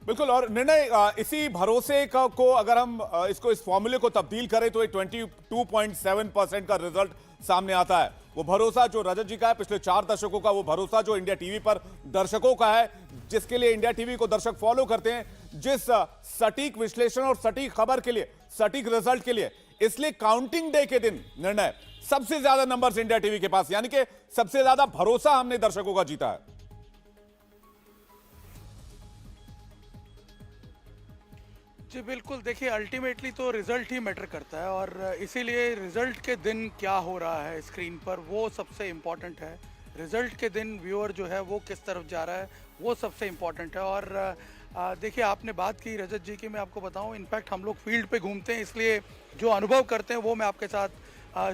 बिल्कुल। और निर्णय इसी भरोसे को अगर हम इस फॉर्मूले को तब्दील करें तो 22.7% का रिजल्ट सामने आता है। वो भरोसा जो रजत जी का है पिछले 4 दशकों का, वो भरोसा जो इंडिया टीवी पर दर्शकों का है, जिसके लिए इंडिया टीवी को दर्शक फॉलो करते हैं, जिस सटीक विश्लेषण और सटीक खबर के लिए, सटीक रिजल्ट के लिए। इसलिए काउंटिंग डे के दिन निर्णय सबसे ज्यादा नंबर्स इंडिया टीवी के पास, यानी कि सबसे ज्यादा भरोसा हमने दर्शकों का जीता है। जी बिल्कुल, देखिए अल्टीमेटली तो रिज़ल्ट ही मैटर करता है और इसीलिए रिज़ल्ट के दिन क्या हो रहा है स्क्रीन पर वो सबसे इम्पॉर्टेंट है। रिज़ल्ट के दिन व्यूअर जो है वो किस तरफ जा रहा है वो सबसे इम्पॉर्टेंट है। और देखिए आपने बात की रजत जी की, मैं आपको बताऊं इनफैक्ट हम लोग फील्ड पे घूमते हैं, इसलिए जो अनुभव करते हैं वो मैं आपके साथ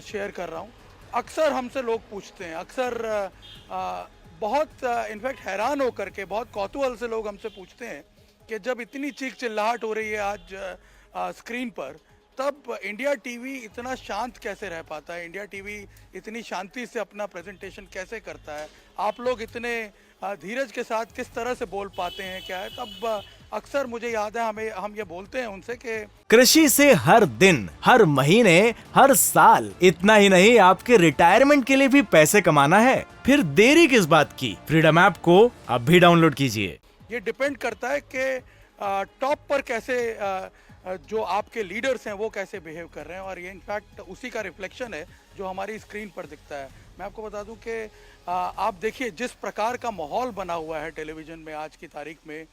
शेयर कर रहा हूँ। अक्सर हमसे लोग पूछते हैं, अक्सर बहुत इनफैक्ट हैरान होकर के, बहुत कौतूहल से लोग हमसे पूछते हैं कि जब इतनी चीख चिल्लाहट हो रही है आज स्क्रीन पर, तब इंडिया टीवी इतना शांत कैसे रह पाता है, इंडिया टीवी इतनी शांति से अपना प्रेजेंटेशन कैसे करता है, आप लोग इतने धीरज के साथ किस तरह से बोल पाते हैं, क्या है। तब अक्सर मुझे याद है हम ये बोलते हैं उनसे कि कृषि से हर दिन, हर महीने, हर साल, इतना ही नहीं आपके रिटायरमेंट के लिए भी पैसे कमाना है, फिर देरी किस बात की। फ्रीडम ऐप को अब भी डाउनलोड कीजिए। ये डिपेंड करता है कि टॉप पर कैसे जो आपके लीडर्स हैं वो कैसे बिहेव कर रहे हैं, और ये इनफैक्ट उसी का रिफ्लेक्शन है जो हमारी स्क्रीन पर दिखता है। मैं आपको बता दूं कि आप देखिए जिस प्रकार का माहौल बना हुआ है टेलीविज़न में आज की तारीख में,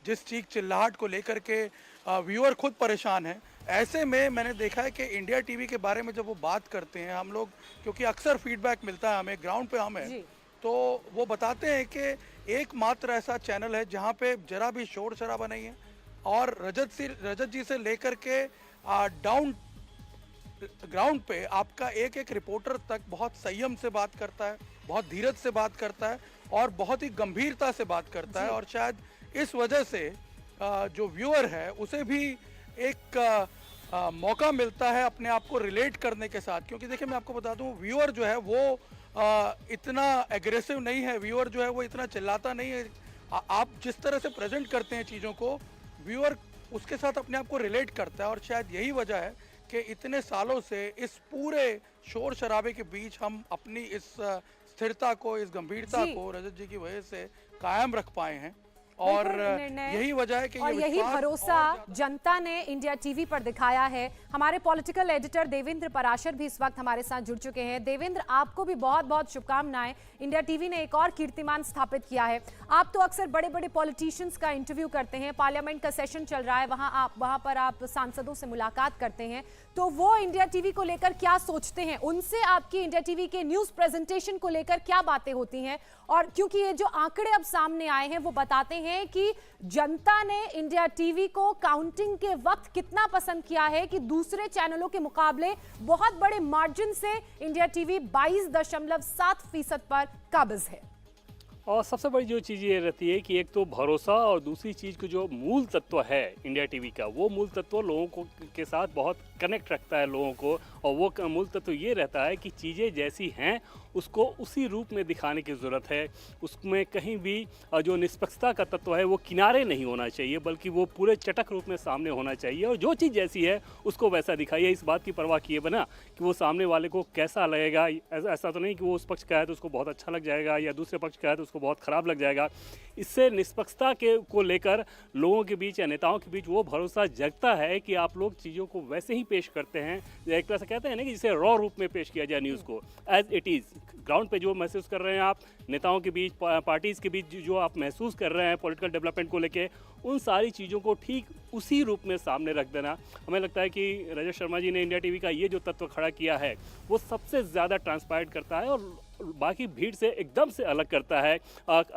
जिस चीख चिल्लाहट को लेकर के व्यूअर खुद परेशान है। ऐसे में मैंने देखा है कि इंडिया टीवी के बारे में जब वो बात करते हैं, हम लोग क्योंकि अक्सर फीडबैक मिलता है हमें, ग्राउंड पे हम हैं, तो वो बताते हैं कि एकमात्र ऐसा चैनल है जहाँ पे जरा भी शोर शराबा नहीं है, और रजत जी से लेकर के डाउन ग्राउंड पे आपका एक एक रिपोर्टर तक बहुत संयम से बात करता है, बहुत धीरज से बात करता है और बहुत ही गंभीरता से बात करता है। और शायद इस वजह से जो व्यूअर है उसे भी एक मौका मिलता है अपने आप को रिलेट करने के साथ। क्योंकि देखिए मैं आपको बता दूं, व्यूअर जो है वो इतना एग्रेसिव नहीं है, व्यूअर जो है वो इतना चिल्लाता नहीं है। आप जिस तरह से प्रेजेंट करते हैं चीज़ों को, व्यूअर उसके साथ अपने आप को रिलेट करता है। और शायद यही वजह है कि इतने सालों से इस पूरे शोर शराबे के बीच हम अपनी इस स्थिरता को, इस गंभीरता को रजत जी की वजह से कायम रख पाए हैं। और यही वजह है कि और यही भरोसा जनता ने इंडिया टीवी पर दिखाया है। हमारे पॉलिटिकल एडिटर देवेंद्र पराशर भी इस वक्त हमारे साथ जुड़ चुके हैं। देवेंद्र, आपको भी बहुत बहुत शुभकामनाएं। इंडिया टीवी ने एक और कीर्तिमान स्थापित किया है। आप तो अक्सर बड़े बड़े पॉलिटिशियंस का इंटरव्यू करते हैं, पार्लियामेंट का सेशन चल रहा है, वहां पर आप सांसदों से मुलाकात करते हैं, तो वो इंडिया टीवी को लेकर क्या सोचते हैं, उनसे आपकी इंडिया टीवी के न्यूज प्रेजेंटेशन को लेकर क्या बातें होती हैं? और क्योंकि ये जो आंकड़े अब सामने आए हैं वो बताते हैं कि जनता ने इंडिया टीवी को काउंटिंग के वक्त कितना पसंद किया है कि दूसरे चैनलों के मुकाबले बहुत बड़े मार्जिन से इंडिया टीवी 22.7% पर काबिज है। और सबसे बड़ी जो चीज़ ये रहती है कि एक तो भरोसा, और दूसरी चीज़ को जो मूल तत्व है इंडिया टीवी का, वो मूल तत्व लोगों को के साथ बहुत कनेक्ट रखता है लोगों को। और वो मूल तत्व ये रहता है कि चीज़ें जैसी हैं उसको उसी रूप में दिखाने की ज़रूरत है। उसमें कहीं भी जो निष्पक्षता का तत्व है वो किनारे नहीं होना चाहिए, बल्कि वो पूरे चटक रूप में सामने होना चाहिए। और जो चीज़ जैसी है उसको वैसा दिखाइए, इस बात की परवाह किए बिना कि वो सामने वाले को कैसा लगेगा। ऐसा तो नहीं कि वो उस पक्ष का है तो उसको बहुत अच्छा लग जाएगा, या दूसरे पक्ष का है तो उसको बहुत ख़राब लग जाएगा। इससे निष्पक्षता को लेकर लोगों के बीच या नेताओं के बीच वो भरोसा जगता है कि आप लोग चीज़ों को वैसे ही पेश करते हैं, एक तरह से कहते हैं ना कि जिसे रॉ रूप में पेश किया जाए न्यूज़ को, एज इट इज़। ग्राउंड पे जो महसूस कर रहे हैं आप, नेताओं के बीच, पार्टीज़ के बीच जो आप महसूस कर रहे हैं पॉलिटिकल डेवलपमेंट को लेके, उन सारी चीज़ों को ठीक उसी रूप में सामने रख देना। हमें लगता है कि रजत शर्मा जी ने इंडिया टीवी का ये जो तत्व खड़ा किया है वो सबसे ज़्यादा ट्रांसपायर्ड करता है और बाकी भीड़ से एकदम से अलग करता है।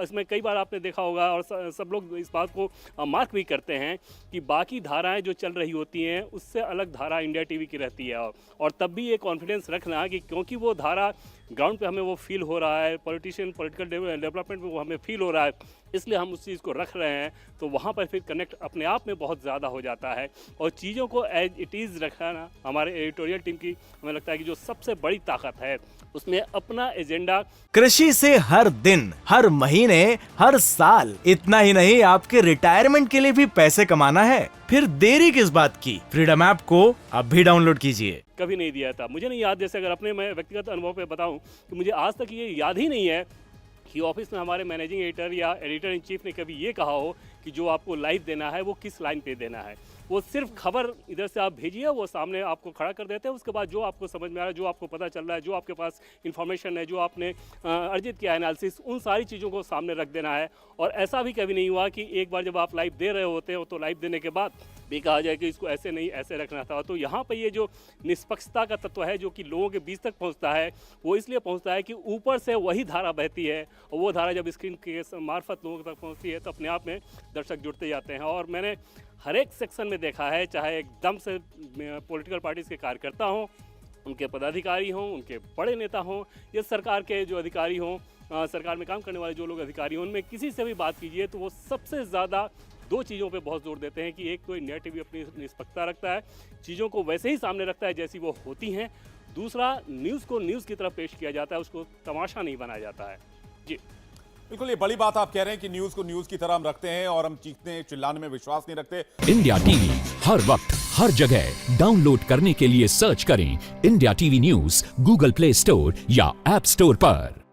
इसमें कई बार आपने देखा होगा और सब लोग इस बात को मार्क भी करते हैं कि बाकी धाराएं जो चल रही होती हैं उससे अलग धारा इंडिया टीवी की रहती है। और तब भी ये कॉन्फिडेंस रखना कि क्योंकि वो धारा ग्राउंड पे हमें वो फील हो रहा है, पॉलिटिशियन पॉलिटिकल डेवलपमेंट में वो हमें फील हो रहा है इसलिए हम उस चीज़ को रख रहे हैं, तो वहाँ पर फिर कनेक्ट अपने आप में बहुत ज़्यादा हो जाता है। और चीज़ों को एज इट इज़ रखना हमारे एडिटोरियल टीम की हमें लगता है कि जो सबसे बड़ी ताकत है, उसमें अपना एजेंडा कृषि से हर दिन, हर महीने, हर साल, इतना ही नहीं आपके रिटायरमेंट के लिए भी पैसे कमाना है, फिर देरी किस बात की? फ्रीडम ऐप को अब भी डाउनलोड कीजिए। कभी नहीं दिया था। मुझे नहीं याद, जैसे अगर अपने मैं व्यक्तिगत अनुभव पे बताऊं कि मुझे आज तक ये याद ही नहीं है कि ऑफिस में हमारे मैनेजिंग एडिटर या एडिटर इन चीफ ने कभी ये कहा हो कि जो आपको लाइव देना है वो किस लाइन पे देना है। वो सिर्फ खबर इधर से आप भेजिए, वो सामने आपको खड़ा कर देते हैं। उसके बाद जो आपको समझ में आ रहा है, जो आपको पता चल रहा है, जो आपके पास इंफॉर्मेशन है, जो आपने अर्जित किया एनालिसिस, उन सारी चीज़ों को सामने रख देना है। और ऐसा भी कभी नहीं हुआ कि एक बार जब आप लाइव दे रहे होते हो तो लाइव देने के बाद भी कहा जाए कि इसको ऐसे नहीं ऐसे रखना था। तो यहाँ पर ये जो निष्पक्षता का तत्व है जो कि लोगों के बीच तक पहुँचता है, वो इसलिए पहुँचता है कि ऊपर से वही धारा बहती है, और वो धारा जब स्क्रीन के मार्फत लोगों तक पहुँचती है तो अपने आप में दर्शक जुड़ते जाते हैं। और मैंने हर एक सेक्शन में देखा है, चाहे एकदम से पॉलिटिकल पार्टीज के कार्यकर्ता हों, उनके पदाधिकारी हों, उनके बड़े नेता हों, या सरकार के जो अधिकारी हों, सरकार में काम करने वाले जो लोग अधिकारी हों, उनमें किसी से भी बात कीजिए तो वो सबसे ज़्यादा दो चीज़ों पे बहुत जोर देते हैं कि एक तो इंडिया टीवी अपनी निष्पक्षता रखता है, चीज़ों को वैसे ही सामने रखता है जैसी वो होती हैं। दूसरा, न्यूज़ को न्यूज़ की तरफ पेश किया जाता है, उसको तमाशा नहीं बनाया जाता है। जी बिल्कुल, ये बड़ी बात आप कह रहे हैं कि न्यूज को न्यूज की तरह हम रखते हैं और हम चीखने चिल्लाने में विश्वास नहीं रखते। इंडिया टीवी हर वक्त हर जगह डाउनलोड करने के लिए सर्च करें India TV news Google play store या ऐप स्टोर पर।